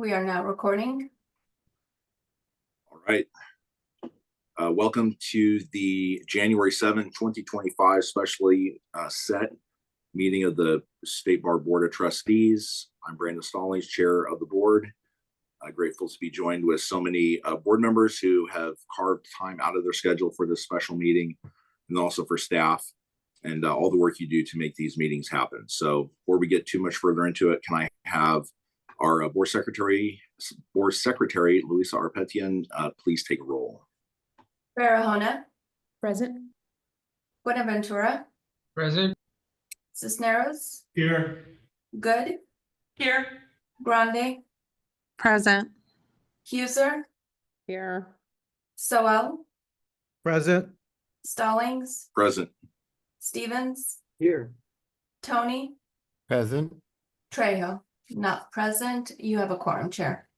We are now recording. All right. Welcome to the January 7th, 2025 specially set meeting of the State Bar Board of Trustees. I'm Brandon Stallings, chair of the board. Grateful to be joined with so many board members who have carved time out of their schedule for this special meeting, and also for staff and all the work you do to make these meetings happen. So before we get too much further into it, can I have our board secretary, Louisa Arpetian, please take a roll. Barahona. Present. Buenaventura. Present. Cisneros. Here. Good. Here. Grande. Present. Huser. Here. Soel. Present. Stallings. Present. Stevens. Here. Tony. Present. Trejo. Not present. You have a quorum, Chair.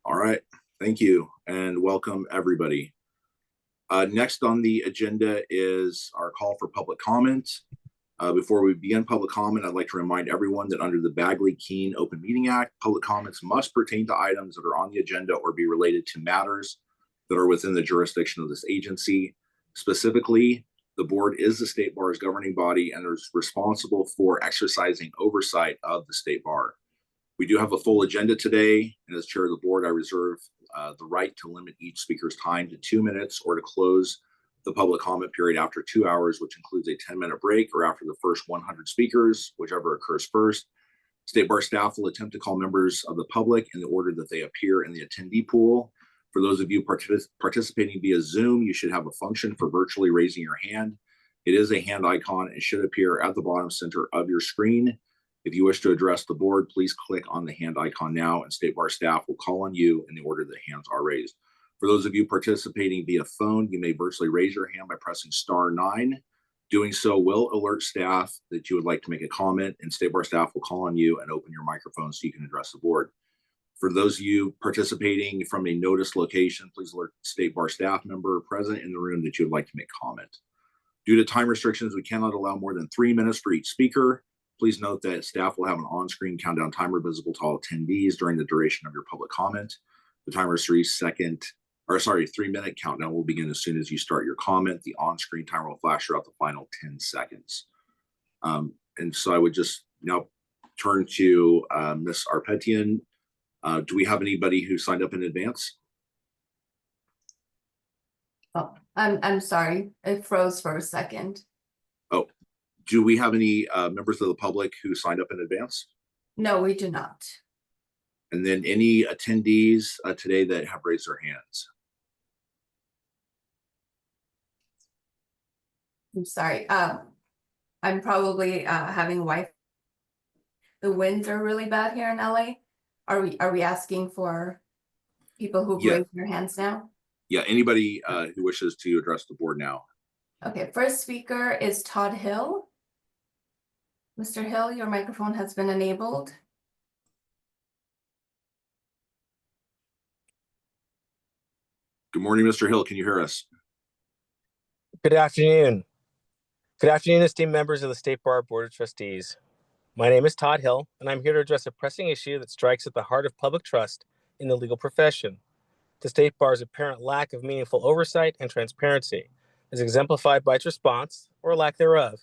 All right, thank you, and welcome everybody. Next on the agenda is our call for public comment. Before we begin public comment, I'd like to remind everyone that under the Bagley-Keene Open Meeting Act, public comments must pertain to items that are on the agenda or be related to matters that are within the jurisdiction of this agency. Specifically, the board is the State Bar's governing body and is responsible for exercising oversight of the State Bar. We do have a full agenda today, and as chair of the board, I reserve the right to limit each speaker's time to 2 minutes or to close the public comment period after 2 hours, which includes a 10-minute break, or after the first 100 speakers, whichever occurs first. State Bar staff will attempt to call members of the public in the order that they appear in the attendee pool. For those of you participating via Zoom, you should have a function for virtually raising your hand. It is a hand icon and should appear at the bottom center of your screen. If you wish to address the board, please click on the hand icon now, and State Bar staff will call on you in the order that hands are raised. For those of you participating via phone, you may virtually raise your hand by pressing *9. Doing so will alert staff that you would like to make a comment, and State Bar staff will call on you and open your microphone so you can address the board. For those of you participating from a noticed location, please alert the State Bar staff member present in the room that you would like to make comment. Due to time restrictions, we cannot allow more than 3 minutes for each speaker. Please note that staff will have an on-screen countdown timer visible to all attendees during the duration of your public comment. The timer's 3-minute countdown will begin as soon as you start your comment. The on-screen timer will flash throughout the final 10 seconds. And so I would just now turn to Ms. Arpetian. Do we have anybody who signed up in advance? Oh, I'm sorry. It froze for a second. Oh, do we have any members of the public who signed up in advance? No, we do not. And then any attendees today that have raised their hands? I'm sorry. I'm probably having Wi-Fi. The winds are really bad here in LA. Are we asking for people who've raised their hands now? Yeah, anybody who wishes to address the board now. Okay, first speaker is Todd Hill. Mr. Hill, your microphone has been enabled. Good morning, Mr. Hill. Can you hear us? Good afternoon. Good afternoon, esteemed members of the State Bar Board of Trustees. My name is Todd Hill, and I'm here to address a pressing issue that strikes at the heart of public trust in the legal profession. The State Bar's apparent lack of meaningful oversight and transparency is exemplified by its response, or lack thereof,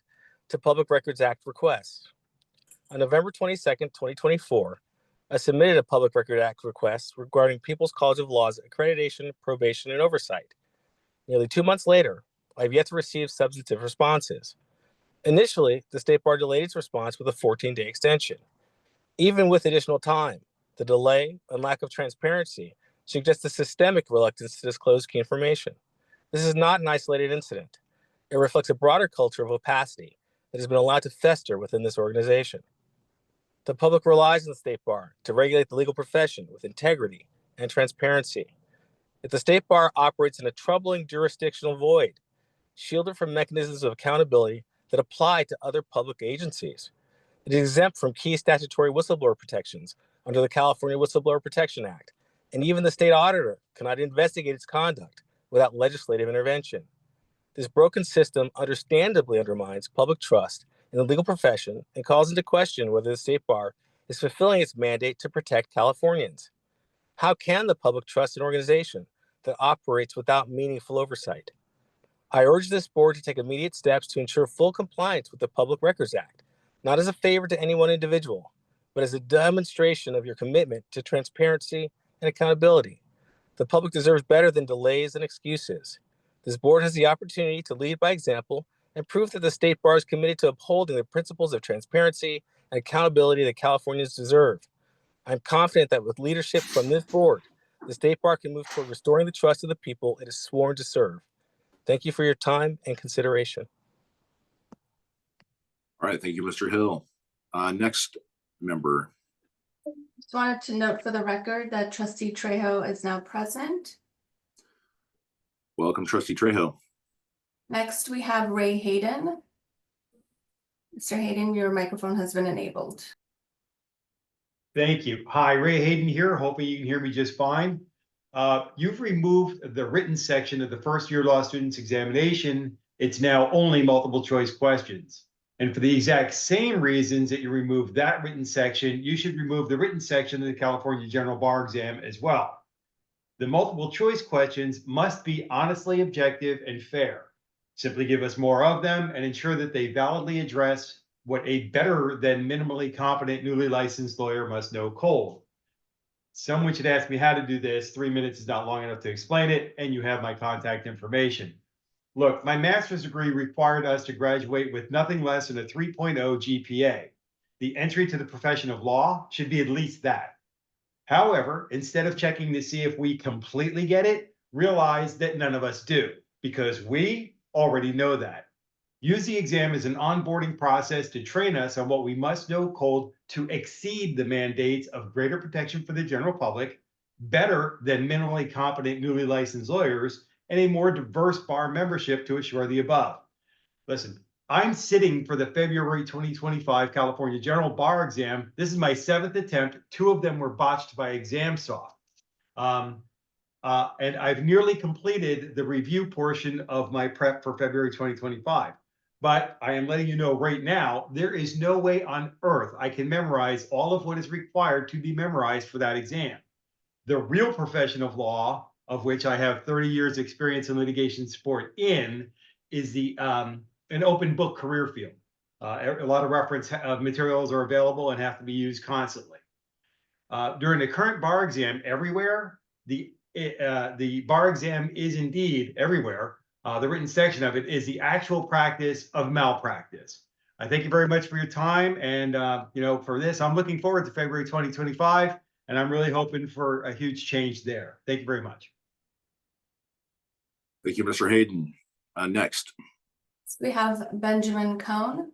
to Public Records Act requests. On November 22nd, 2024, I submitted a Public Records Act request regarding People's College of Law's accreditation, probation, and oversight. Nearly 2 months later, I have yet to receive substantive responses. Initially, the State Bar delayed its response with a 14-day extension. Even with additional time, the delay and lack of transparency suggests a systemic reluctance to disclose key information. This is not an isolated incident. It reflects a broader culture of opacity that has been allowed to fester within this organization. The public relies on the State Bar to regulate the legal profession with integrity and transparency. Yet the State Bar operates in a troubling jurisdictional void, shielded from mechanisms of accountability that apply to other public agencies. It is exempt from key statutory whistleblower protections under the California Whistleblower Protection Act, and even the state auditor cannot investigate its conduct without legislative intervention. This broken system understandably undermines public trust in the legal profession and calls into question whether the State Bar is fulfilling its mandate to protect Californians. How can the public trust an organization that operates without meaningful oversight? I urge this board to take immediate steps to ensure full compliance with the Public Records Act, not as a favor to any one individual, but as a demonstration of your commitment to transparency and accountability. The public deserves better than delays and excuses. This board has the opportunity to lead by example and prove that the State Bar is committed to upholding the principles of transparency and accountability that Californians deserve. I'm confident that with leadership from this board, the State Bar can move toward restoring the trust of the people it is sworn to serve. Thank you for your time and consideration. All right, thank you, Mr. Hill. Next member. Just wanted to note for the record that Trustee Trejo is now present. Welcome, Trustee Trejo. Next, we have Ray Hayden. Mr. Hayden, your microphone has been enabled. Thank you. Hi, Ray Hayden here. Hoping you can hear me just fine. You've removed the written section of the first year law student's examination. It's now only multiple choice questions. And for the exact same reasons that you removed that written section, you should remove the written section of the California General Bar Exam as well. The multiple choice questions must be honestly objective and fair. Simply give us more of them and ensure that they validly address what a better than minimally competent newly licensed lawyer must know cold. Someone should ask me how to do this. 3 minutes is not long enough to explain it, and you have my contact information. Look, my master's degree required us to graduate with nothing less than a 3.0 GPA. The entry to the profession of law should be at least that. However, instead of checking to see if we completely get it, realize that none of us do, because we already know that. Use the exam as an onboarding process to train us on what we must know cold to exceed the mandates of greater protection for the general public, better than minimally competent newly licensed lawyers, and a more diverse bar membership to assure the above. Listen, I'm sitting for the February 2025 California General Bar Exam. This is my 7th attempt. 2 of them were botched by ExamSoft. And I've nearly completed the review portion of my prep for February 2025. But I am letting you know right now, there is no way on earth I can memorize all of what is required to be memorized for that exam. The real profession of law, of which I have 30 years experience in litigation support in, is the an open book career field. A lot of reference materials are available and have to be used constantly. During the current bar exam everywhere, the bar exam is indeed everywhere. The written section of it is the actual practice of malpractice. I thank you very much for your time. And, for this, I'm looking forward to February 2025, and I'm really hoping for a huge change there. Thank you very much. Thank you, Mr. Hayden. Next. We have Benjamin Cohn.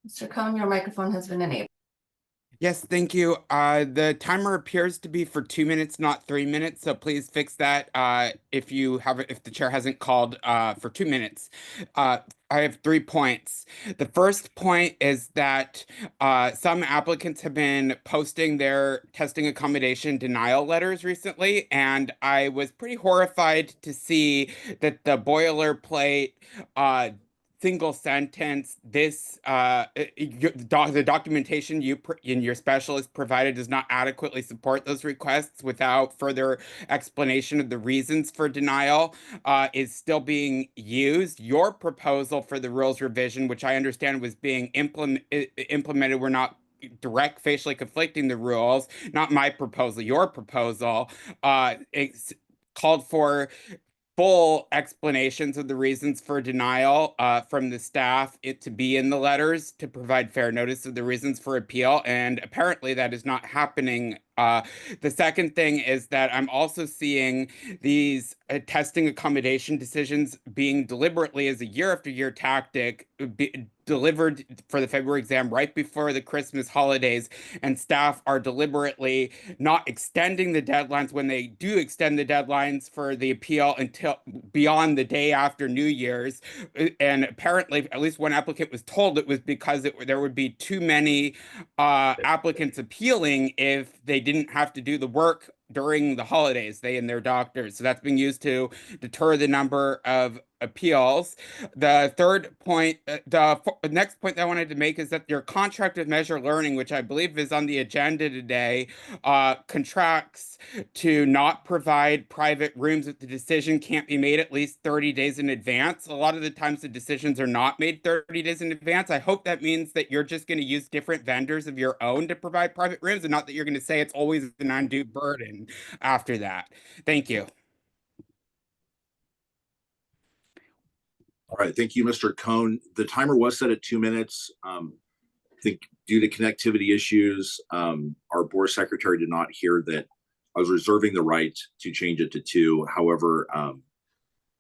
Mr. Cohn, your microphone has been enabled. Yes, thank you. The timer appears to be for 2 minutes, not 3 minutes. So please fix that if the chair hasn't called for 2 minutes. I have 3 points. The first point is that some applicants have been posting their testing accommodation denial letters recently, and I was pretty horrified to see that the boilerplate single sentence, the documentation you and your specialist provided does not adequately support those requests without further explanation of the reasons for denial is still being used. Your proposal for the rules revision, which I understand was being implemented, were not direct facially conflicting the rules, not my proposal, your proposal, called for full explanations of the reasons for denial from the staff, it to be in the letters to provide fair notice of the reasons for appeal, and apparently that is not happening. The second thing is that I'm also seeing these testing accommodation decisions being deliberately as a year after year tactic delivered for the February exam right before the Christmas holidays, and staff are deliberately not extending the deadlines when they do extend the deadlines for the appeal until beyond the day after New Year's. And apparently, at least one applicant was told it was because there would be too many applicants appealing if they didn't have to do the work during the holidays, they and their doctors. So that's being used to deter the number of appeals. The third point, next point that I wanted to make is that your contract with Meazure Learning, which I believe is on the agenda today, contracts to not provide private rooms if the decision can't be made at least 30 days in advance. A lot of the times the decisions are not made 30 days in advance. I hope that means that you're just going to use different vendors of your own to provide private rooms, and not that you're going to say it's always an undue burden after that. Thank you. All right, thank you, Mr. Cohn. The timer was set at 2 minutes. I think due to connectivity issues, our board secretary did not hear that I was reserving the right to change it to 2. However,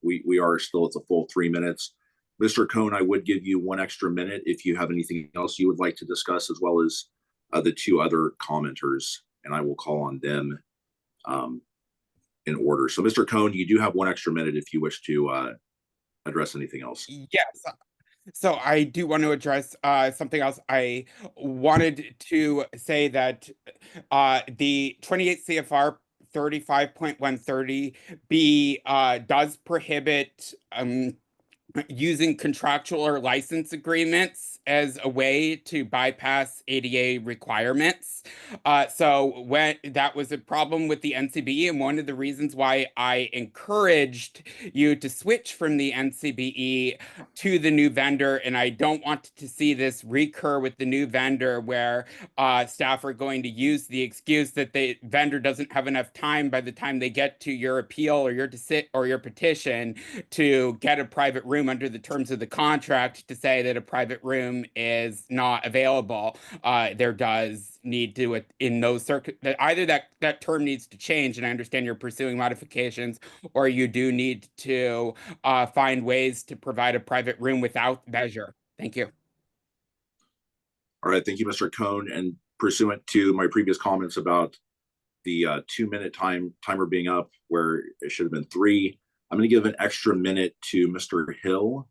we are still at the full 3 minutes. Mr. Cohn, I would give you 1 extra minute if you have anything else you would like to discuss, as well as the 2 other commenters, and I will call on them in order. So, Mr. Cohn, you do have 1 extra minute if you wish to address anything else. Yes. So I do want to address something else. I wanted to say that the 28 CFR 35.130B does prohibit using contractual or license agreements as a way to bypass ADA requirements. So when that was a problem with the NCBE, and one of the reasons why I encouraged you to switch from the NCBE to the new vendor, and I don't want to see this recur with the new vendor where staff are going to use the excuse that the vendor doesn't have enough time by the time they get to your appeal or your petition to get a private room under the terms of the contract to say that a private room is not available. There does need to, in those either that term needs to change, and I understand you're pursuing modifications, or you do need to find ways to provide a private room without Meazure. Thank you. All right, thank you, Mr. Cohn. And pursuant to my previous comments about the 2-minute timer being up where it should have been 3, I'm going to give an extra minute to Mr. Hill,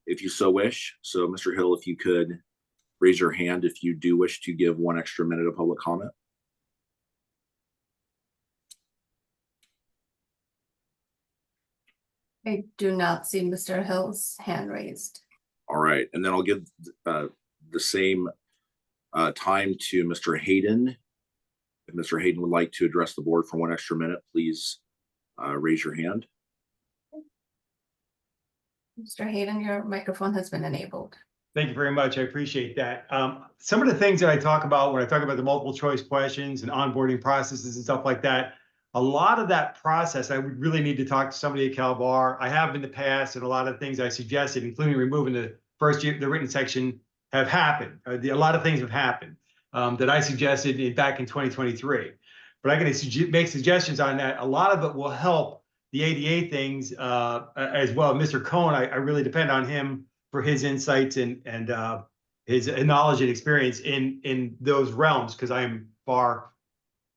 if you so wish. So, Mr. Hill, if you could raise your hand if you do wish to give 1 extra minute of public comment. I do not see Mr. Hill's hand raised. All right, and then I'll give the same time to Mr. Hayden. If Mr. Hayden would like to address the board for 1 extra minute, please raise your hand. Mr. Hayden, your microphone has been enabled. Thank you very much. I appreciate that. Some of the things that I talk about when I talk about the multiple choice questions and onboarding processes and stuff like that, a lot of that process, I would really need to talk to somebody at CalVar. I have in the past, and a lot of things I suggested, including removing the written section, have happened. A lot of things have happened that I suggested back in 2023. But I can make suggestions on that. A lot of it will help the ADA things as well. Mr. Cohn, I really depend on him for his insights and his knowledge and experience in those realms, because I am far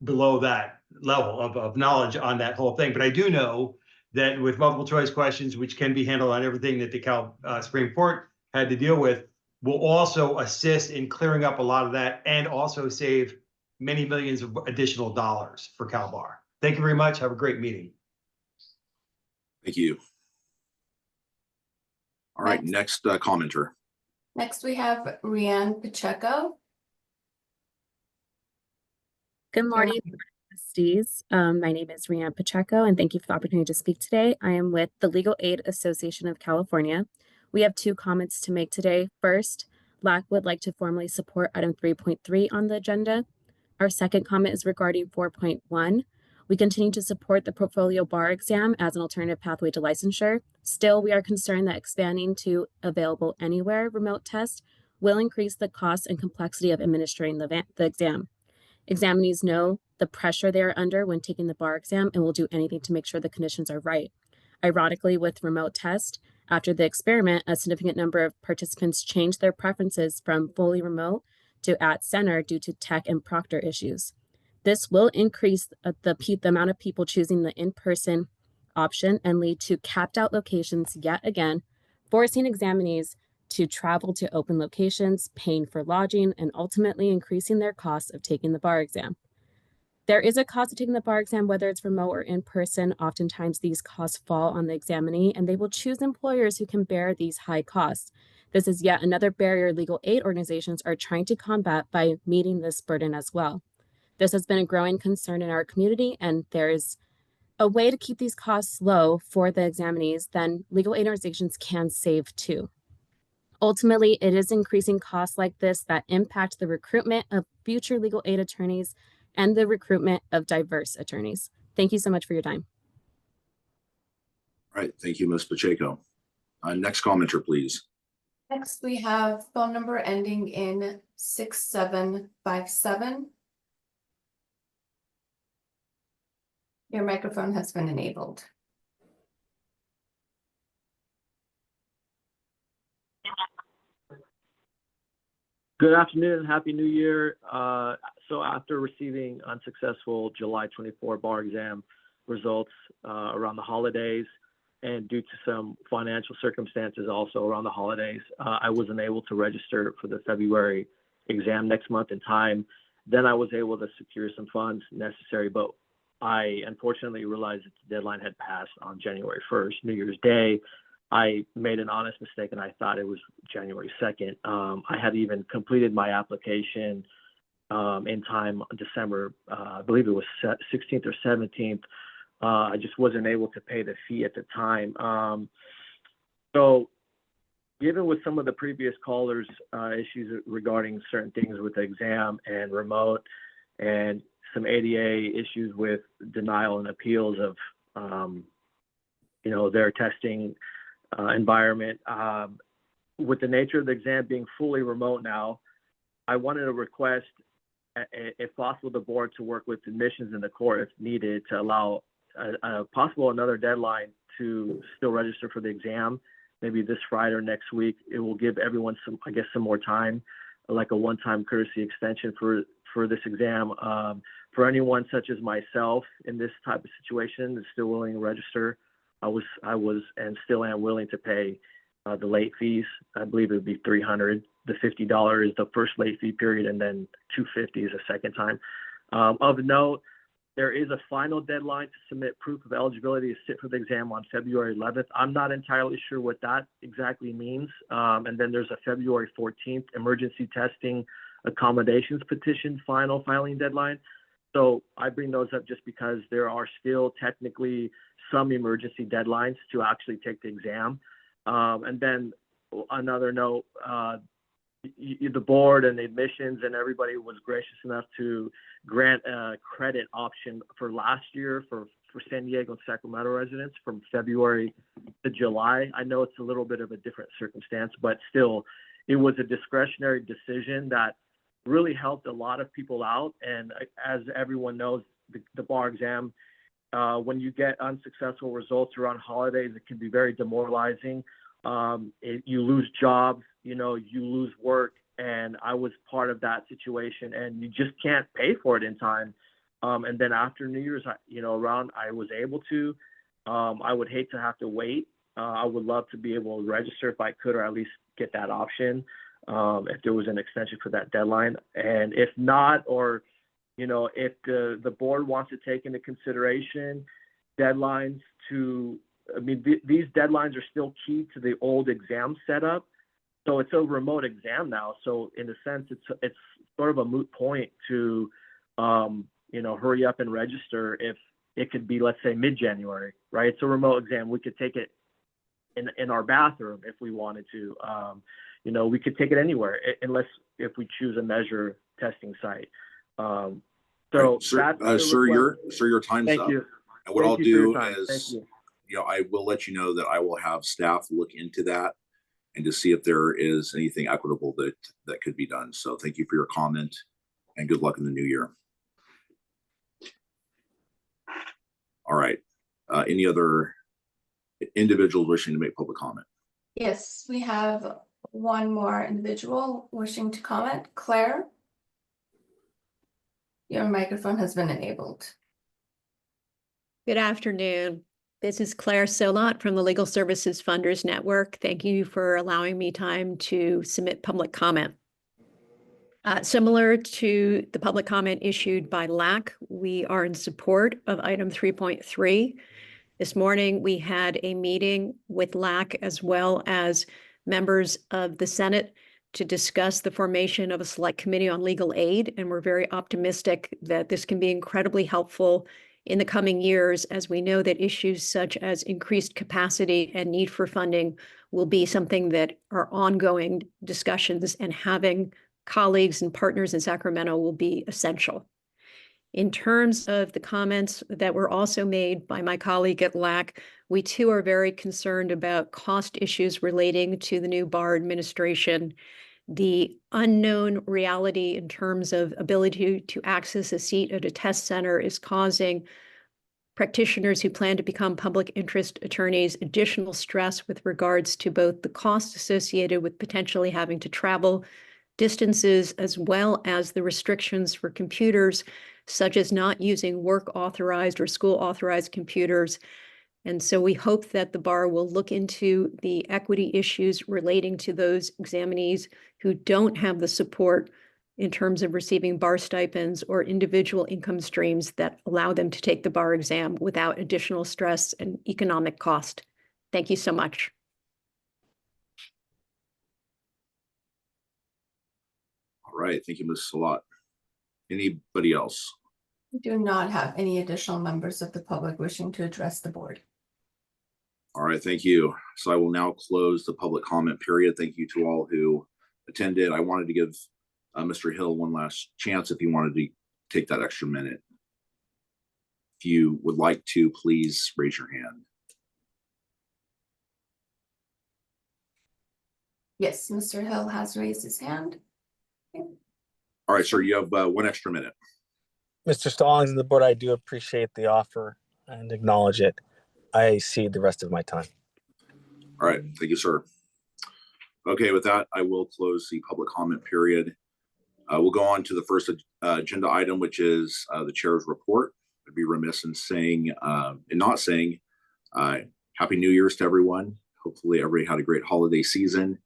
below that level of knowledge on that whole thing. But I do know that with multiple choice questions, which can be handled on everything that the Supreme Court had to deal with, will also assist in clearing up a lot of that and also save many millions of additional dollars for CalVar. Thank you very much. Have a great meeting. Thank you. All right, next commenter. Next, we have Rianne Pacheco. Good morning, Trustees. My name is Rianne Pacheco, and thank you for the opportunity to speak today. I am with the Legal Aid Association of California. We have 2 comments to make today. First, LAC would like to formally support item 3.3 on the agenda. Our second comment is regarding 4.1. We continue to support the portfolio bar exam as an alternative pathway to licensure. Still, we are concerned that expanding to available anywhere remote test will increase the cost and complexity of administering the exam. Examinees know the pressure they are under when taking the bar exam and will do anything to make sure the conditions are right. Ironically, with remote test, after the experiment, a significant number of participants changed their preferences from fully remote to at center due to tech and proctor issues. This will increase the amount of people choosing the in-person option and lead to capped out locations yet again, forcing examinees to travel to open locations, paying for lodging, and ultimately increasing their costs of taking the bar exam. There is a cost to taking the bar exam, whether it's remote or in person. Oftentimes these costs fall on the examinee, and they will choose employers who can bear these high costs. This is yet another barrier legal aid organizations are trying to combat by meeting this burden as well. This has been a growing concern in our community, and there is a way to keep these costs low for the examinees, then legal aid organizations can save too. Ultimately, it is increasing costs like this that impact the recruitment of future legal aid attorneys and the recruitment of diverse attorneys. Thank you so much for your time. All right, thank you, Ms. Pacheco. Next commenter, please. Next, we have phone number ending in 6757. Your microphone has been enabled. Good afternoon, Happy New Year. So after receiving unsuccessful July 24 bar exam results around the holidays, and due to some financial circumstances also around the holidays, I wasn't able to register for the February exam next month in time. Then I was able to secure some funds necessary, but I unfortunately realized that the deadline had passed on January 1st, New Year's Day. I made an honest mistake and I thought it was January 2nd. I had even completed my application in time on December, I believe it was 16th or 17th. I just wasn't able to pay the fee at the time. So given with some of the previous callers' issues regarding certain things with the exam and remote and some ADA issues with denial and appeals of, their testing environment, with the nature of the exam being fully remote now, I wanted to request, if possible, the board to work with admissions in the court if needed to allow possible another deadline to still register for the exam, maybe this Friday or next week. It will give everyone some more time, like a one-time courtesy extension for this exam. For anyone such as myself in this type of situation that's still willing to register, I was and still am willing to pay the late fees. I believe it would be $300. The $50 is the first late fee period, and then $250 is the second time. Of note, there is a final deadline to submit proof of eligibility to sit for the exam on February 11th. I'm not entirely sure what that exactly means. And then there's a February 14th emergency testing accommodations petition final filing deadline. So I bring those up just because there are still technically some emergency deadlines to actually take the exam. And then another note, the board and the admissions and everybody was gracious enough to grant a credit option for last year for San Diego and Sacramento residents from February to July. I know it's a little bit of a different circumstance, but still, it was a discretionary decision that really helped a lot of people out. And as everyone knows, the bar exam, when you get unsuccessful results around holidays, it can be very demoralizing. You lose jobs, you lose work, and I was part of that situation, and you just can't pay for it in time. And then after New Year's, around, I was able to. I would hate to have to wait. I would love to be able to register if I could, or at least get that option if there was an extension for that deadline. And if not, or if the board wants to take into consideration deadlines these deadlines are still key to the old exam setup. So it's a remote exam now. So in a sense, it's sort of a moot point to, hurry up and register if it could be, let's say, mid-January, right? It's a remote exam. We could take it in our bathroom if we wanted to. We could take it anywhere unless if we choose a Meazure testing site. So sir, your time's Thank up. you. And what Thank I'll you for your do time. is, Thank you. I will let you know that I will have staff look into that and to see if there is anything equitable that could be done. So thank you for your comment and good luck in the new year. All right. Any other individuals wishing to make public comment? Yes, we have one more individual wishing to comment. Claire, your microphone has been enabled. Good afternoon. This is Claire Silot from the Legal Services Funders Network. Thank you for allowing me time to submit public comment. Similar to the public comment issued by LAC, we are in support of item 3.3. This morning, we had a meeting with LAC as well as members of the Senate to discuss the formation of a select committee on legal aid, and we're very optimistic that this can be incredibly helpful in the coming years, as we know that issues such as increased capacity and need for funding will be something that are ongoing discussions, and having colleagues and partners in Sacramento will be essential. In terms of the comments that were also made by my colleague at LAC, we too are very concerned about cost issues relating to the new bar administration. The unknown reality in terms of ability to access a seat at a test center is causing practitioners who plan to become public interest attorneys additional stress with regards to both the costs associated with potentially having to travel distances, as well as the restrictions for computers, such as not using work authorized or school authorized computers. And so we hope that the bar will look into the equity issues relating to those examinees who don't have the support in terms of receiving bar stipends or individual income streams that allow them to take the bar exam without additional stress and economic cost. Thank you so much. All right, thank you, Ms. Salat. Anybody else? We do not have any additional members of the public wishing to address the board. All right, thank you. So I will now close the public comment period. Thank you to all who attended. I wanted to give Mr. Hill one last chance if he wanted to take that extra minute. If you would like to, please raise your hand. Yes, Mr. Hill has raised his hand. All right, sir, you have 1 extra minute. Mr. Stallings and the board, I do appreciate the offer and acknowledge it. I cede the rest of my time. All right, thank you, sir. Okay, with that, I will close the public comment period. We'll go on to the first agenda item, which is the chair's report. I'd be remiss in saying, not saying, Happy New Year's to everyone. Hopefully everybody had a great holiday season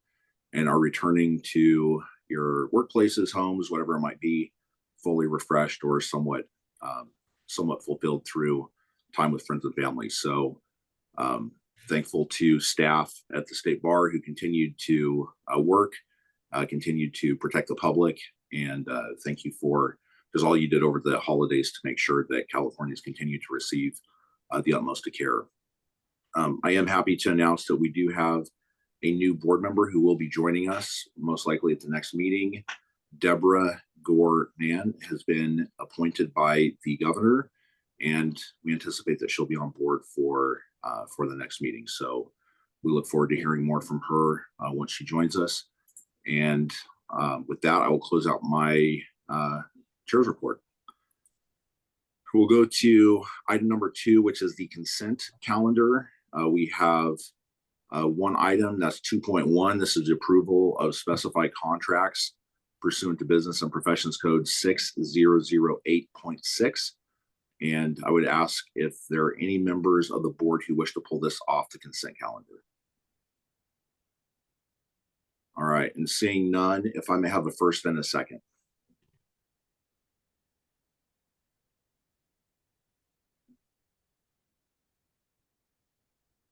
and are returning to your workplaces, homes, whatever it might be, fully refreshed or somewhat fulfilled through time with friends and family. So thankful to staff at the State Bar who continued to work, continued to protect the public, and thank you for just all you did over the holidays to make sure that Californians continue to receive the utmost of care. I am happy to announce that we do have a new board member who will be joining us most likely at the next meeting. Deborah Gore-Mann has been appointed by the governor, and we anticipate that she'll be on board for the next meeting. So we look forward to hearing more from her once she joins us. And with that, I will close out my chair's report. We'll go to item number 2, which is the consent calendar. We have one item, that's 2.1. This is the approval of specified contracts pursuant to Business and Professions Code 6008.6. And I would ask if there are any members of the board who wish to pull this off the consent calendar. All right, and seeing none, if I may have a first and a second.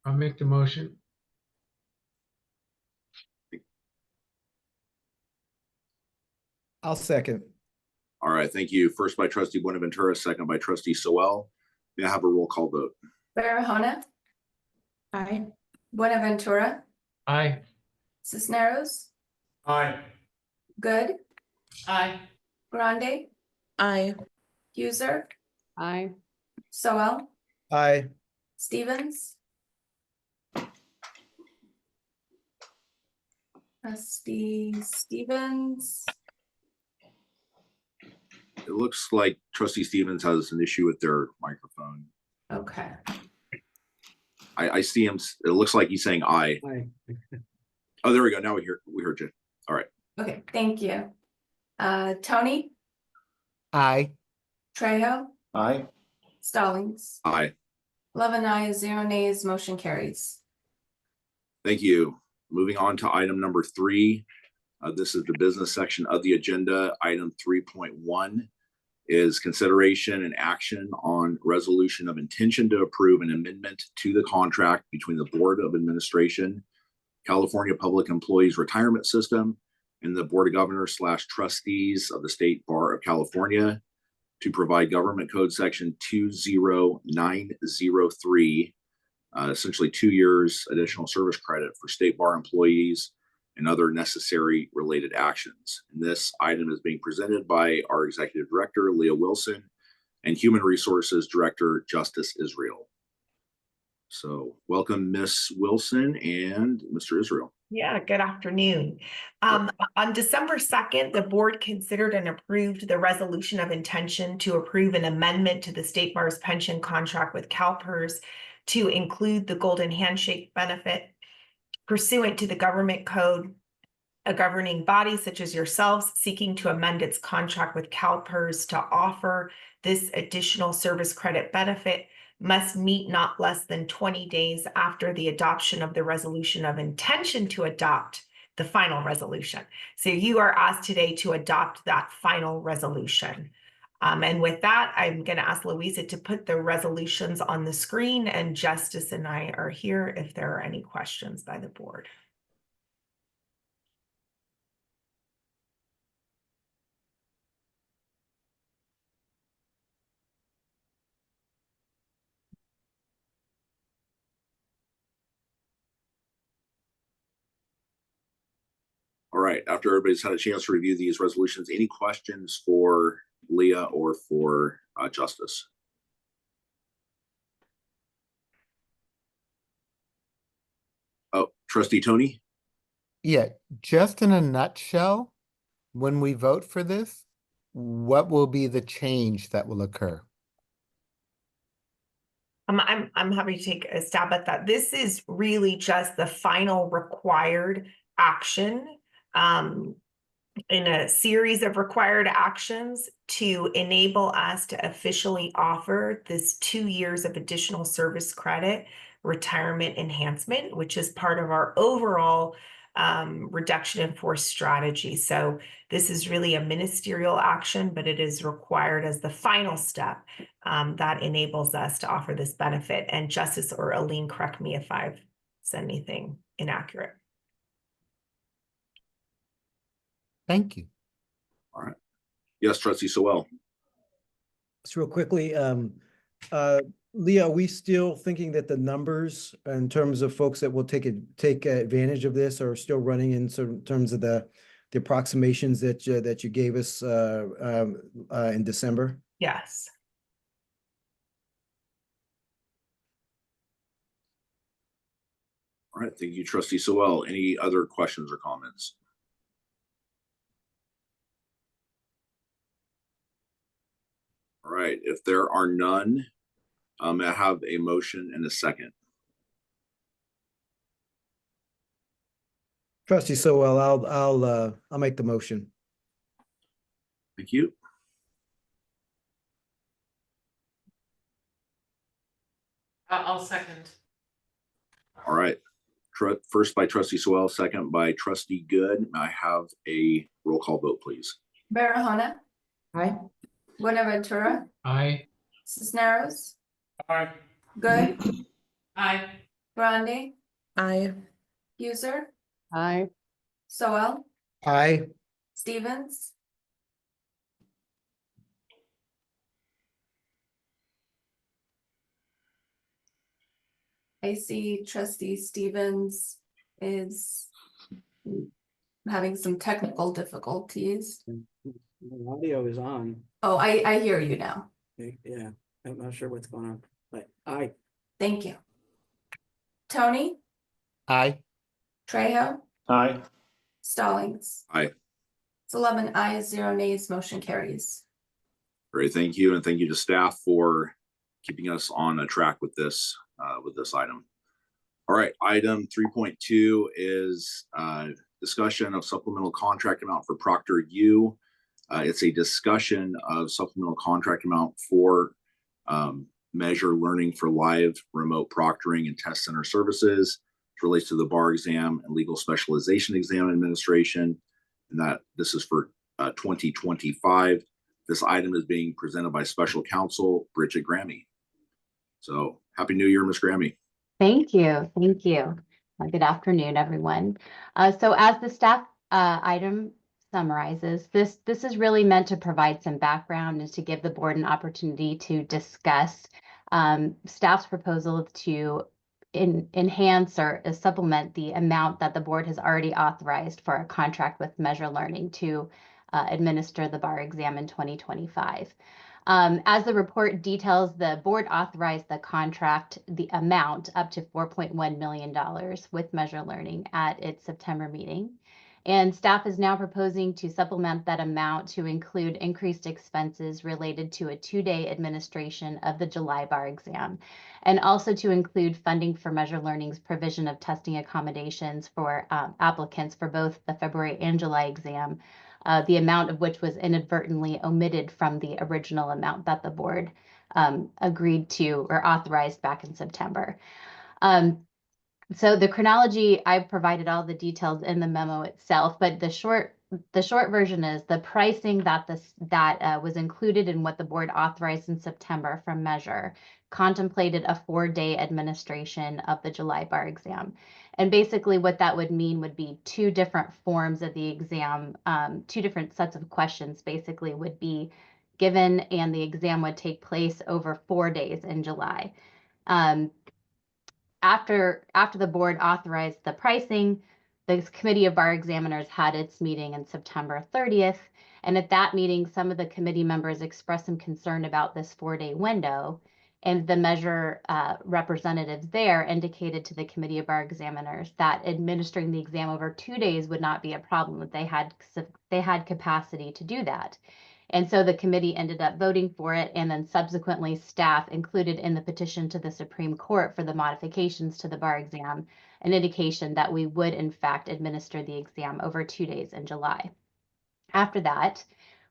I'll make the motion. I'll second. All right, thank you. First by Trustee Buenaventura, second by Trustee Sowell. May I have a roll call vote? Barahona, Aye. Buenaventura, Aye. Cisneros, Aye. Good, Aye. Grande, Aye. Huser, Aye. Sowell, Aye. Stevens. Trustee Stevens. It looks like Trustee Stevens has an issue with their microphone. Okay. I see him. It looks like he's saying aye. Aye. Oh, there we go. Now we heard you. All right. Okay, thank you. Tony, Aye. Trejo, Aye. Stallings. Aye. 11 ayes, 0 nays, motion carries. Thank you. Moving on to item number 3. This is the business section of the agenda. Item 3.1 is consideration and action on resolution of intention to approve an amendment to the contract between the Board of Administration, California Public Employees Retirement System, and the Board of Governors / Trustees of the State Bar of California to provide Government Code Section 20903, essentially 2 years additional service credit for State Bar employees and other necessary related actions. And this item is being presented by our Executive Director, Leah Wilson, and Human Resources Director, Justice Israel. So welcome, Ms. Wilson and Mr. Israel. Yeah, good afternoon. On December 2nd, the board considered and approved the resolution of intention to approve an amendment to the State Bar's pension contract with CalPERS to include the Golden Handshake benefit. Pursuant to the government code, a governing body such as yourselves seeking to amend its contract with CalPERS to offer this additional service credit benefit must meet not less than 20 days after the adoption of the resolution of intention to adopt the final resolution. So you are asked today to adopt that final resolution. And with that, I'm going to ask Louisa to put the resolutions on the screen, and Justice and I are here if there are any questions by the board. All right, after everybody's had a chance to review these resolutions, any questions for Leah or for Justice? Oh, Trustee Tony? Yeah, just in a nutshell, when we vote for this, what will be the change that will occur? I'm happy to take a stab at that. This is really just the final required action in a series of required actions to enable us to officially offer this 2 years of additional service credit retirement enhancement, which is part of our overall reduction in force strategy. So this is really a ministerial action, but it is required as the final step that enables us to offer this benefit. And Justice or Aline, correct me if I've said anything inaccurate. Thank you. All right. Yes, Trustee Sewell. Just real quickly, Leah, are we still thinking that the numbers in terms of folks that will take advantage of this are still running in terms of the approximations that you gave us in December? Yes. All right, thank you, Trustee Sewell. Any other questions or comments? All right, if there are none, I have a motion and a second. Trustee Sewell, I'll make the motion. Thank you. I'll second. All right. First by Trustee Sewell, second by Trustee Good. May I have a roll call vote, please? Barahona, Aye. Buenaventura, Aye. Cisneros, Aye. Good, Aye. Grande, Aye. User, Aye. Sewell, Aye. Stevens, I see Trustee Stevens is having some technical difficulties. The audio is on. Oh, I hear you now. Yeah, I'm not sure what's going on, but aye. Thank you. Tony, Aye. Trejo, Aye. Stallings. Aye. It's 11 ayes, 0 nays, motion carries. Great, thank you, and thank you to staff for keeping us on a track with this item. All right, item 3.2 is discussion of supplemental contract amount for ProctorU. It's a discussion of supplemental contract amount for Meazure Learning for Live Remote Proctoring and Test Center Services. It relates to the bar exam and legal specialization exam administration. and that this is for 2025. This item is being presented by Special Counsel Bridget Grammy. So Happy New Year, Ms. Grammy. Thank you. Thank you. Good afternoon, everyone. So as the staff item summarizes, this is really meant to provide some background and to give the board an opportunity to discuss staff's proposal to enhance or supplement the amount that the board has already authorized for a contract with Meazure Learning to administer the bar exam in 2025. As the report details, the board authorized the contract, the amount up to $4.1 million with Meazure Learning at its September meeting. And staff is now proposing to supplement that amount to include increased expenses related to a 2-day administration of the July bar exam, and also to include funding for Meazure Learning's provision of testing accommodations for applicants for both the February and July exam, the amount of which was inadvertently omitted from the original amount that the board agreed to or authorized back in September. So the chronology, I've provided all the details in the memo itself, but the short version is the pricing that was included in what the board authorized in September from Meazure contemplated a 4-day administration of the July bar exam. And basically what that would mean would be 2 different forms of the exam, 2 different sets of questions basically would be given, and the exam would take place over 4 days in July. After the board authorized the pricing, the Committee of Bar Examiners had its meeting on September 30th. And at that meeting, some of the committee members expressed some concern about this 4-day window. And the Meazure representatives there indicated to the Committee of Bar Examiners that administering the exam over 2 days would not be a problem, that they had capacity to do that. And so the committee ended up voting for it, and then subsequently staff included in the petition to the Supreme Court for the modifications to the bar exam an indication that we would in fact administer the exam over 2 days in July. After that,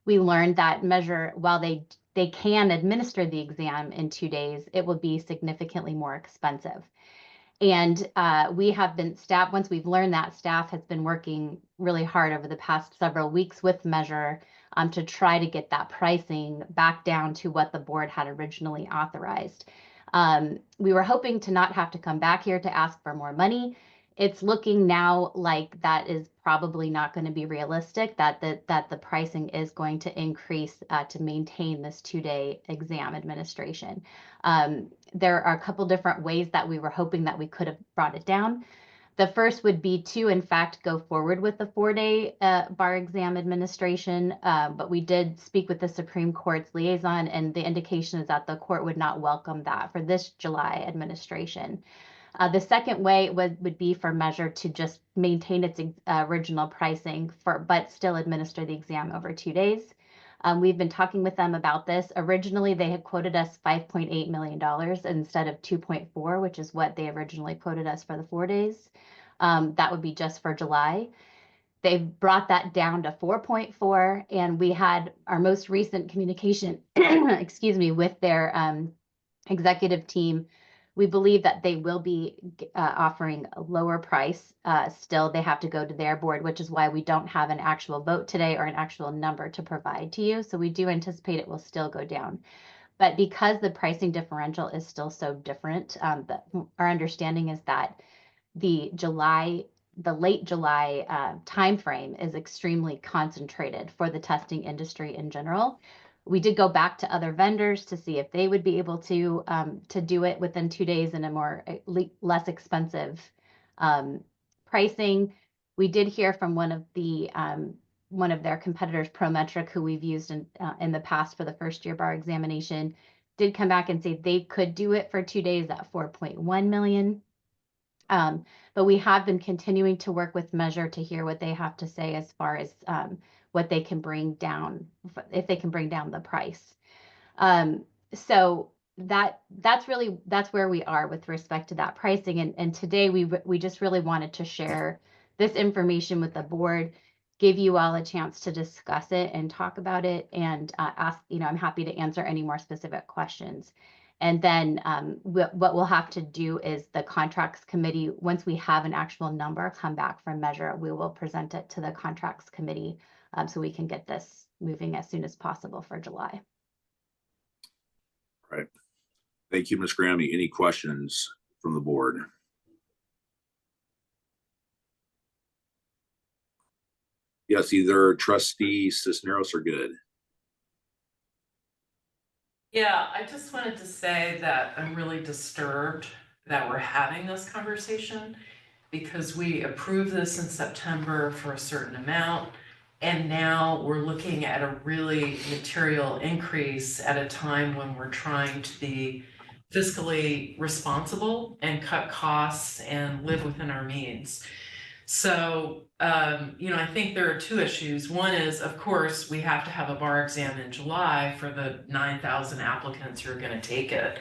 we learned that Meazure, while they can administer the exam in 2 days, it will be significantly more expensive. And we have been once we've learned that, staff has been working really hard over the past several weeks with Meazure to try to get that pricing back down to what the board had originally authorized. We were hoping to not have to come back here to ask for more money. It's looking now like that is probably not going to be realistic, that the pricing is going to increase to maintain this 2-day exam administration. There are a couple different ways that we were hoping that we could have brought it down. The first would be to, in fact, go forward with the 4-day bar exam administration, but we did speak with the Supreme Court's liaison, and the indication is that the court would not welcome that for this July administration. The second way would be for Meazure to just maintain its original pricing, but still administer the exam over 2 days. We've been talking with them about this. Originally, they had quoted us $5.8 million instead of 2.4, which is what they originally quoted us for the 4 days. That would be just for July. They've brought that down to 4.4, and we had our most recent communication, excuse me, with their executive team. We believe that they will be offering a lower price. Still, they have to go to their board, which is why we don't have an actual vote today or an actual number to provide to you. So we do anticipate it will still go down. But because the pricing differential is still so different, our understanding is that the late July timeframe is extremely concentrated for the testing industry in general. We did go back to other vendors to see if they would be able to do it within 2 days in a less expensive pricing. We did hear from one of their competitors, Prometric, who we've used in the past for the first year bar examination, did come back and say they could do it for 2 days at $4.1 million. But we have been continuing to work with Meazure to hear what they have to say as far as what they can bring down, if they can bring down the price. So that's where we are with respect to that pricing. And today we just really wanted to share this information with the board, give you all a chance to discuss it and talk about it, and ask, I'm happy to answer any more specific questions. And then what we'll have to do is the contracts committee, once we have an actual number come back from Meazure, we will present it to the contracts committee so we can get this moving as soon as possible for July. Right. Thank you, Ms. Grammy. Any questions from the board? Yes, either Trustee Cisneros or Good. Yeah, I just wanted to say that I'm really disturbed that we're having this conversation because we approved this in September for a certain amount. And now we're looking at a really material increase at a time when we're trying to be fiscally responsible and cut costs and live within our means. So, I think there are two issues. One is, of course, we have to have a bar exam in July for the 9,000 applicants who are going to take it.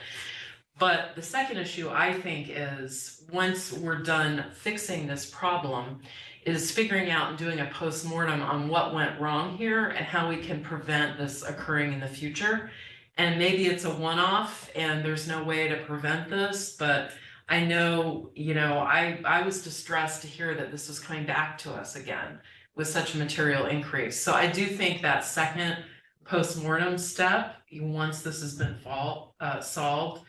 But the second issue, I think, is once we're done fixing this problem, is figuring out and doing a postmortem on what went wrong here and how we can prevent this occurring in the future. And maybe it's a one-off and there's no way to prevent this, but I know, I was distressed to hear that this was coming back to us again with such a material increase. So I do think that second postmortem step, once this has been solved,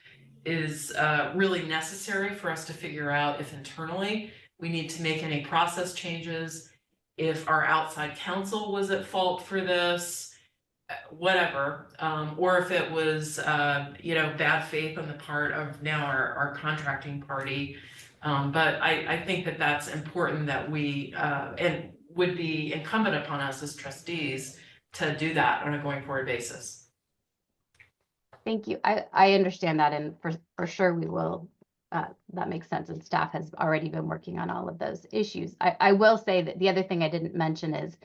is really necessary for us to figure out if internally we need to make any process changes, if our outside counsel was at fault for this, whatever, or if it was, bad faith on the part of now our contracting party. But I think that that's important that we, and would be incumbent upon us as trustees to do that on a going forward basis. Thank you. I understand that, and for sure we will. That makes sense, and staff has already been working on all of those issues. I will say that the other thing I didn't mention is,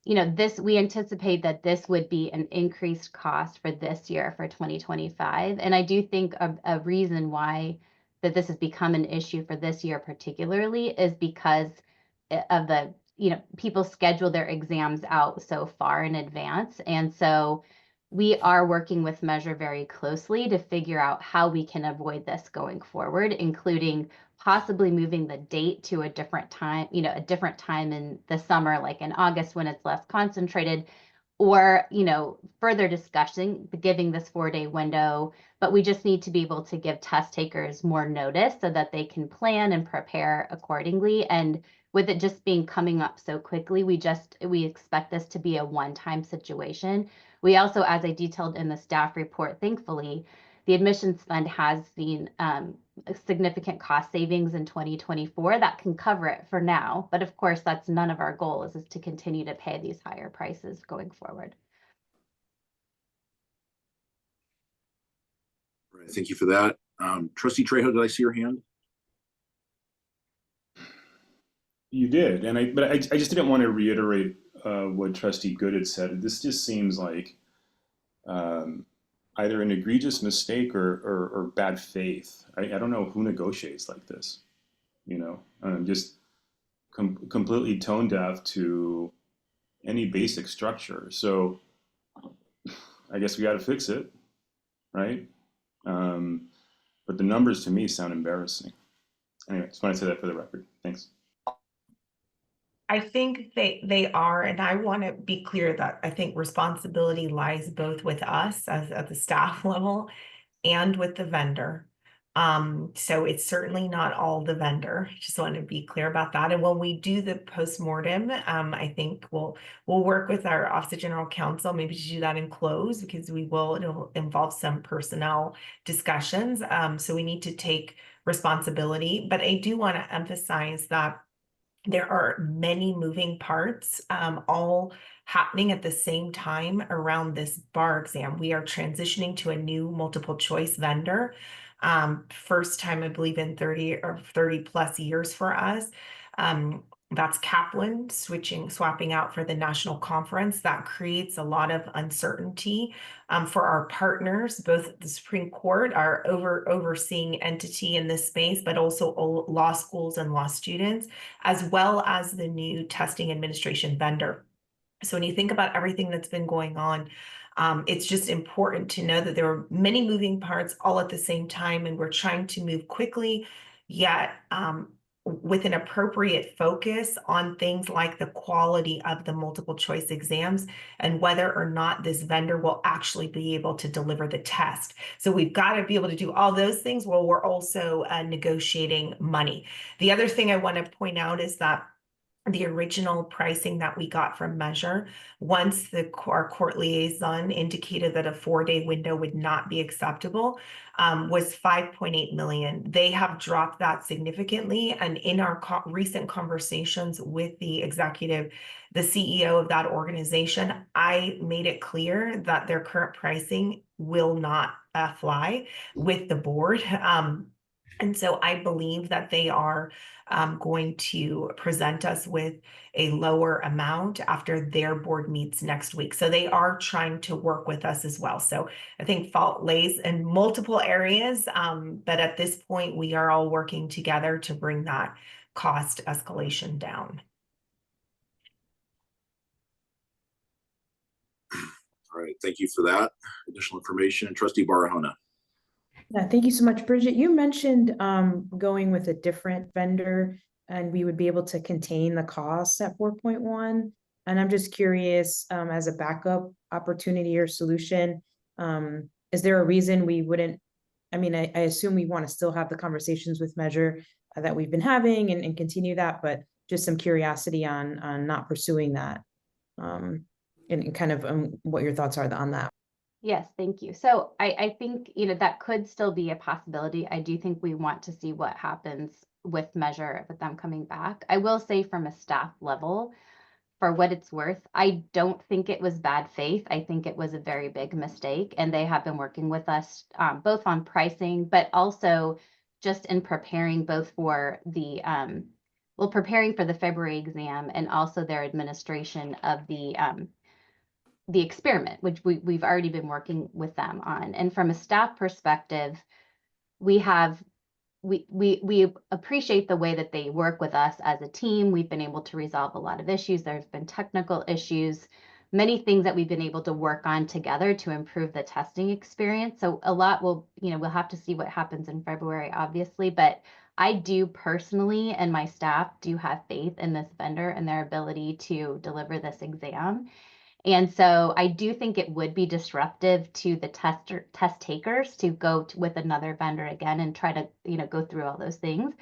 we anticipate that this would be an increased cost for this year for 2025. And I do think a reason why that this has become an issue for this year particularly is because of the, people schedule their exams out so far in advance. And so we are working with Meazure very closely to figure out how we can avoid this going forward, including possibly moving the date to a different time, a different time in the summer, like in August when it's less concentrated, or, further discussing giving this 4-day window. But we just need to be able to give test takers more notice so that they can plan and prepare accordingly. And with it just coming up so quickly, we expect this to be a one-time situation. We also, as I detailed in the staff report, thankfully, the admissions fund has seen significant cost savings in 2024 that can cover it for now. But of course, that's none of our goals, is to continue to pay these higher prices going forward. Right, thank you for that. Trustee Trejo, did I see your hand? You did, but I just didn't want to reiterate what Trustee Good had said. This just seems like either an egregious mistake or bad faith. I don't know who negotiates like this, just completely tone deaf to any basic structure. So I guess we got to fix it, right? But the numbers to me sound embarrassing. Anyway, just want to say that for the record. Thanks. I think they are, and I want to be clear that I think responsibility lies both with us as at the staff level and with the vendor. So it's certainly not all the vendor. Just want to be clear about that. And when we do the postmortem, I think we'll work with our Office of General Counsel maybe to do that in close, because it'll involve some personnel discussions. So we need to take responsibility. But I do want to emphasize that there are many moving parts, all happening at the same time around this bar exam. We are transitioning to a new multiple choice vendor. First time, I believe, in 30 plus years for us. That's Kaplan swapping out for the national conference. That creates a lot of uncertainty for our partners, both the Supreme Court, our overseeing entity in this space, but also law schools and law students, as well as the new testing administration vendor. So when you think about everything that's been going on, It's just important to know that there are many moving parts all at the same time, and we're trying to move quickly, yet with an appropriate focus on things like the quality of the multiple choice exams and whether or not this vendor will actually be able to deliver the test. So we've got to be able to do all those things while we're also negotiating money. The other thing I want to point out is that the original pricing that we got from Meazure, once our court liaison indicated that a 4-day window would not be acceptable, was 5.8 million. They have dropped that significantly. And in our recent conversations with the CEO of that organization, I made it clear that their current pricing will not fly with the board. And so I believe that they are going to present us with a lower amount after their board meets next week. So they are trying to work with us as well. So I think fault lays in multiple areas, but at this point, we are all working together to bring that cost escalation down. All right, thank you for that additional information. Trustee Barahona. Yeah, thank you so much, Bridget. You mentioned going with a different vendor and we would be able to contain the costs at 4.1. And I'm just curious, as a backup opportunity or solution, is there a reason we wouldn't? I mean, I assume we want to still have the conversations with Meazure that we've been having and continue that, but just some curiosity on not pursuing that, and kind of what your thoughts are on that. Yes, thank you. So I think, that could still be a possibility. I do think we want to see what happens with Meazure, with them coming back. I will say from a staff level, for what it's worth, I don't think it was bad faith. I think it was a very big mistake. And they have been working with us both on pricing, but also just in preparing both for the, preparing for the February exam and also their administration of the experiment, which we've already been working with them on. And from a staff perspective, we appreciate the way that they work with us as a team. We've been able to resolve a lot of issues. There's been technical issues, many things that we've been able to work on together to improve the testing experience. So a lot we'll have to see what happens in February, obviously, but I do personally, and my staff do have faith in this vendor and their ability to deliver this exam. And so I do think it would be disruptive to the test takers to go with another vendor again and try to, go through all those things.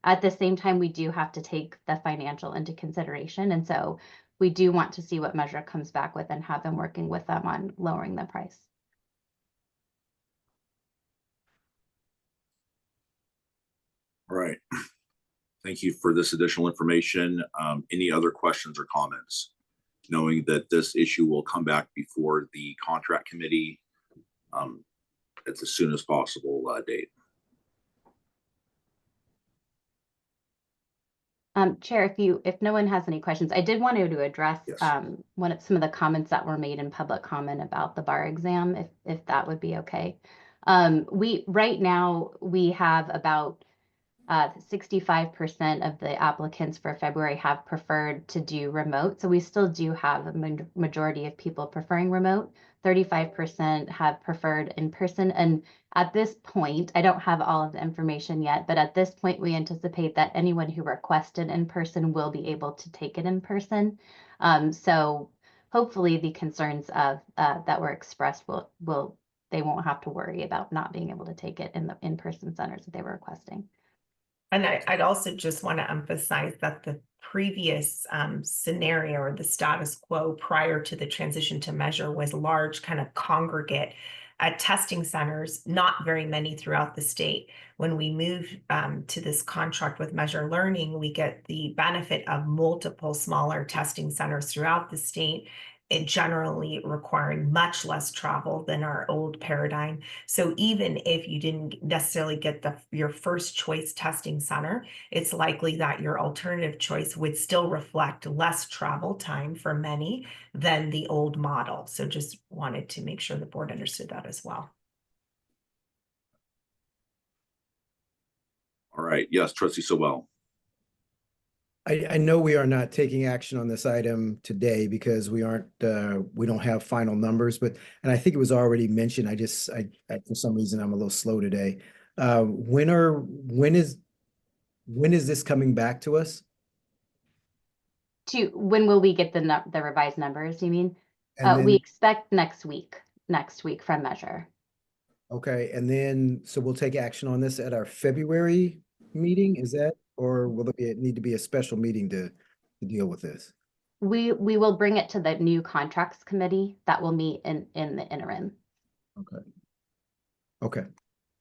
At the same time, we do have to take the financial into consideration. And so we do want to see what Meazure comes back with and have been working with them on lowering the price. All right. Thank you for this additional information. Any other questions or comments? Knowing that this issue will come back before the contract committee at the soonest possible date. Chair, if no one has any questions, I did want to address some of the comments that were made in public comment about the bar exam, if that would be okay. Right now we have about 65% of the applicants for February have preferred to do remote. So we still do have a majority of people preferring remote. 35% have preferred in person. And at this point, I don't have all of the information yet, but at this point, we anticipate that anyone who requested in person will be able to take it in person. So hopefully the concerns of that were expressed they won't have to worry about not being able to take it in the in-person centers that they were requesting. And I'd also just want to emphasize that the previous scenario or the status quo prior to the transition to Meazure was large kind of congregate testing centers, not very many throughout the state. When we move to this contract with Meazure Learning, we get the benefit of multiple smaller testing centers throughout the state, it generally requiring much less travel than our old paradigm. So even if you didn't necessarily get your first choice testing center, it's likely that your alternative choice would still reflect less travel time for many than the old model. So just wanted to make sure the board understood that as well. All right. Yes, Trustee Sowell. I know we are not taking action on this item today because we aren't, we don't have final numbers, but, and I think it was already mentioned, I for some reason, I'm a little slow today. When is this coming back to us? When will we get the revised numbers, you mean? And We then, expect next week from Measure. okay, and then, so we'll take action on this at our February meeting, is that, or will it need to be a special meeting to deal with this? We will bring it to the new contracts committee that will meet in the interim. Okay. Okay.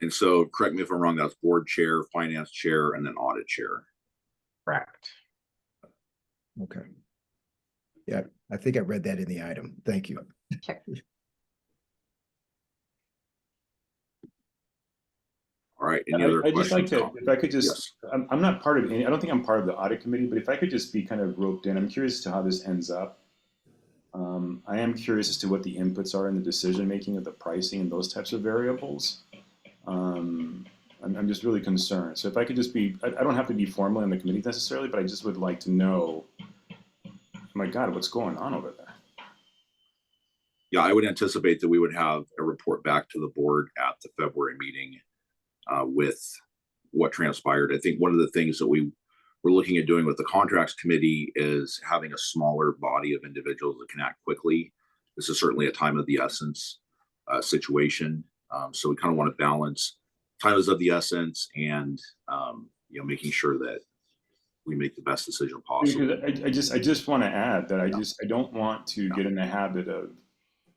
And so, correct me if I'm wrong, that's board chair, finance chair, and then audit chair. Correct. Okay. Yeah, I think I read that in the item. Thank you. Sure. All right, any other I'd just like questions? to, if I could just, Yes. I'm not part of any, I don't think I'm part of the audit committee, but if I could just be kind of roped in, I'm curious as to how this ends up. I am curious as to what the inputs are in the decision-making of the pricing and those types of variables. I'm just really concerned. So if I could just be, I don't have to be formal in the committee necessarily, but I just would like to know, oh my God, what's going on over there? Yeah, I would anticipate that we would have a report back to the board at the February meeting with what transpired. I think one of the things that we're looking at doing with the contracts committee is having a smaller body of individuals that can act quickly. This is certainly a time of the essence situation. So we kind of want to balance time is of the essence and making sure that we make the best decision possible. Because I just want to add that I don't want to get in the habit of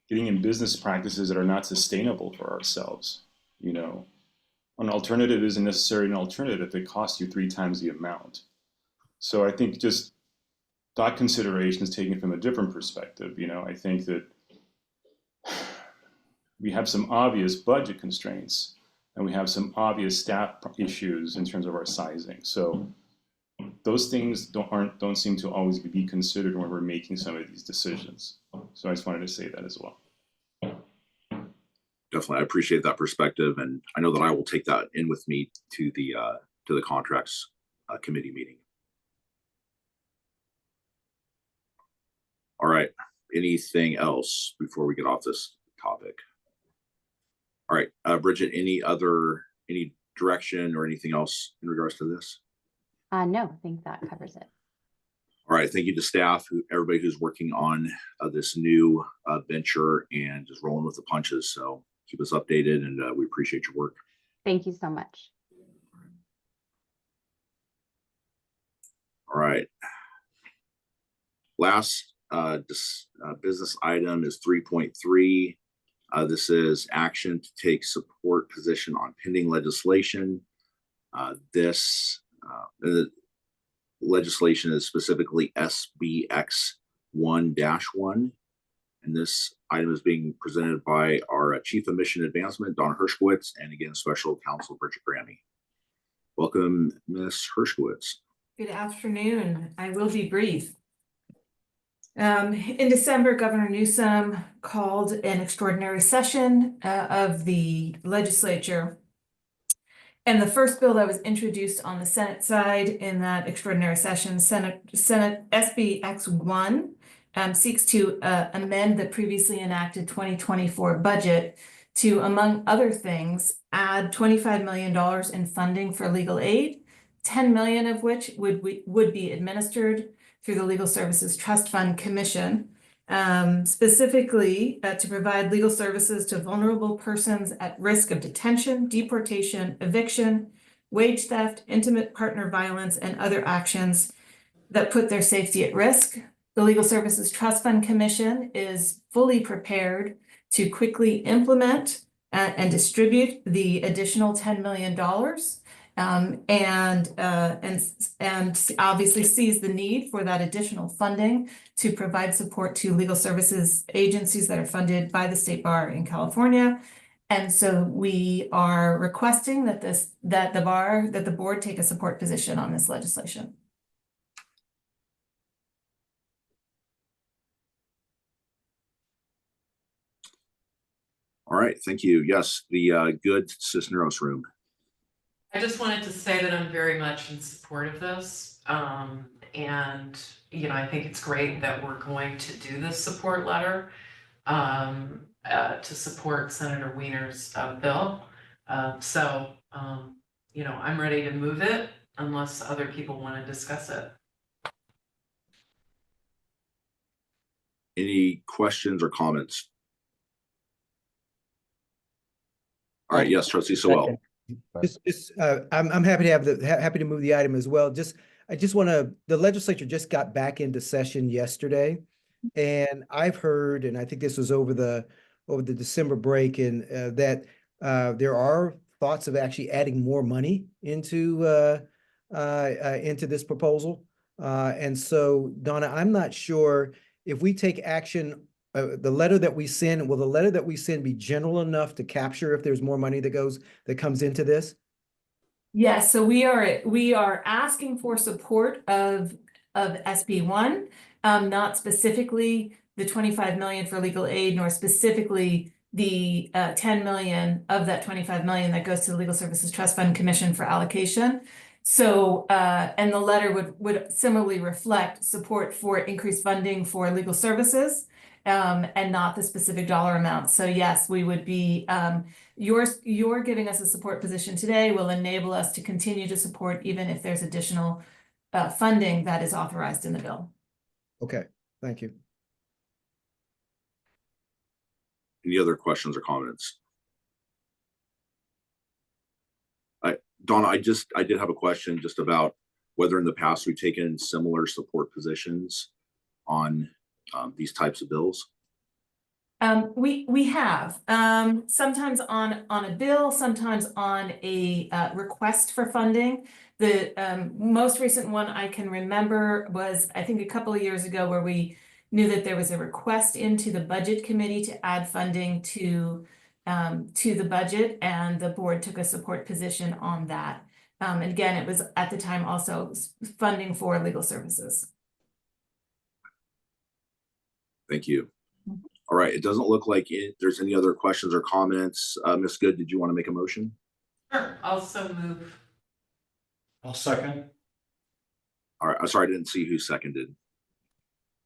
getting in business practices that are not sustainable for ourselves. You know, an alternative isn't necessarily an alternative if it costs you 3 times the amount. So I think just thought considerations taken from a different perspective. You know, I think that we have some obvious budget constraints and we have some obvious staff issues in terms of our sizing. So those things don't seem to always be considered when we're making some of these decisions. So I just wanted to say that as well. Definitely, I appreciate that perspective, and I know that I will take that in with me to the contracts committee meeting. All right, anything else before we get off this topic? All right, Bridget, any direction or anything else in regards to this? No, I think that covers it. All right, thank you to staff, everybody who's working on this new venture and just rolling with the punches. So keep us updated, and we appreciate your work. Thank you so much. All right. Last business item is 3.3. This is action to take support position on pending legislation. This legislation is specifically SBX 1-1. And this item is being presented by our Chief of Mission Advancement, Don Hershkowitz, and again, Special Counsel Bridget Grammy. Welcome, Ms. Hershkowitz. Good afternoon. I will be brief. In December, Governor Newsom called an extraordinary session of the legislature. And the first bill that was introduced on the Senate side in that extraordinary session, Senate SBX 1, seeks to amend the previously enacted 2024 budget to, among other things, add $25 million in funding for legal aid, $10 million of which would be administered through the Legal Services Trust Fund Commission, specifically to provide legal services to vulnerable persons at risk of detention, deportation, eviction, wage theft, intimate partner violence, and other actions that put their safety at risk. The Legal Services Trust Fund Commission is fully prepared to quickly implement and distribute the additional $10 million. And obviously sees the need for that additional funding to provide support to legal services agencies that are funded by the State Bar in California. And so we are requesting that the board take a support position on this legislation. All right, thank you. Yes, the good Cisneros room. I just wanted to say that I'm very much in support of this. And, you know, I think it's great that we're going to do this support letter to support Senator Wiener's bill. You know, I'm ready to move it unless other people want to discuss it. Any questions or comments? All right, yes, Trustee Sewell. I'm happy to have happy to move the item as well. I just want to, the legislature just got back into session yesterday, and I've heard, and I think this was over the December break, and that there are thoughts of actually adding more money into this proposal. And so, Donna, I'm not sure if we take action. The letter that we send, will the letter that we send be general enough to capture if there's more money that comes into this? Yes, so we are asking for support of SB1, not specifically the 25 million for legal aid, nor specifically the 10 million of that 25 million that goes to the Legal Services Trust Fund Commission for allocation. So, and the letter would similarly reflect support for increased funding for legal services, and not the specific dollar amount. So yes, we would be, you're giving us a support position today will enable us to continue to support even if there's additional funding that is authorized in the bill. Okay, thank you. Any other questions or comments? Donna, I did have a question just about whether in the past we've taken similar support positions on these types of bills. We have sometimes on a bill, sometimes on a request for funding. The most recent one I can remember was, I think, a couple of years ago, where we knew that there was a request into the budget committee to add funding to the budget, and the board took a support position on that. And again, it was at the time also funding for legal services. Thank you. All right, it doesn't look like there's any other questions or comments. Ms. Good, did you want to make a motion? Sure, also move. I'll second. All right, I'm sorry, I didn't see who seconded.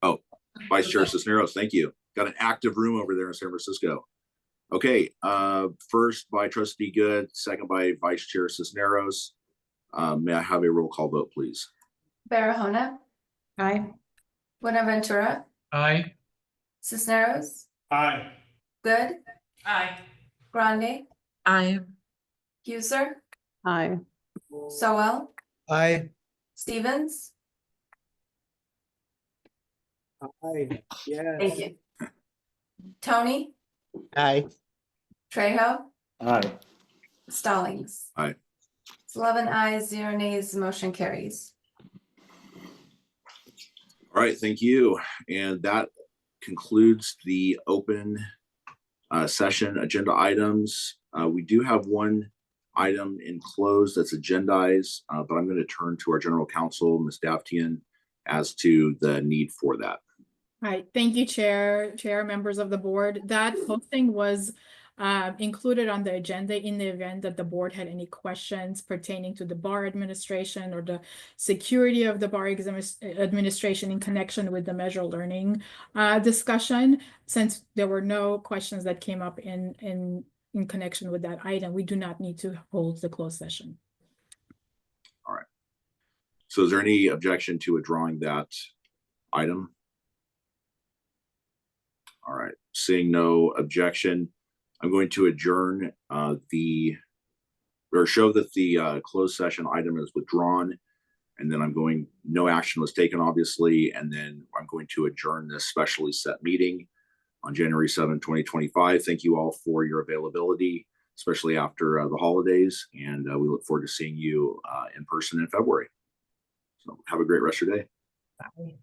Oh, Vice Chair Cisneros, thank you. Got an active room over there in San Francisco. Okay, first by Trustee Good, second by Vice Chair Cisneros. May I have a roll call vote, please? Barahona, Aye. Buenaventura, Aye. Cisneros, Aye. Good, Aye. Grande, Aye. Huser, Aye. Sowell, Aye. Stevens. Aye. Yes. Thank you. Tony, Aye. Trejo, Aye. Stallings. Aye. It's 11 ayes, 0 nays, motion carries. All right, thank you. And that concludes the open session agenda items. We do have one item in closed that's agendized, but I'm going to turn to our general counsel, Ms. Daftian, as to the need for that. All right, thank you, Chair, members of the board. That posting was included on the agenda in the event that the board had any questions pertaining to the bar administration or the security of the bar administration in connection with the Meazure learning discussion. Since there were no questions that came up in connection with that item, we do not need to hold the closed session. All right. So is there any objection to withdrawing that item? All right, seeing no objection, I'm going to adjourn show that the closed session item is withdrawn, and then no action was taken, obviously, and then I'm going to adjourn this specially set meeting on January 7, 2025. Thank you all for your availability, especially after the holidays, and we look forward to seeing you in person in February. So have a great rest of your day. Bye.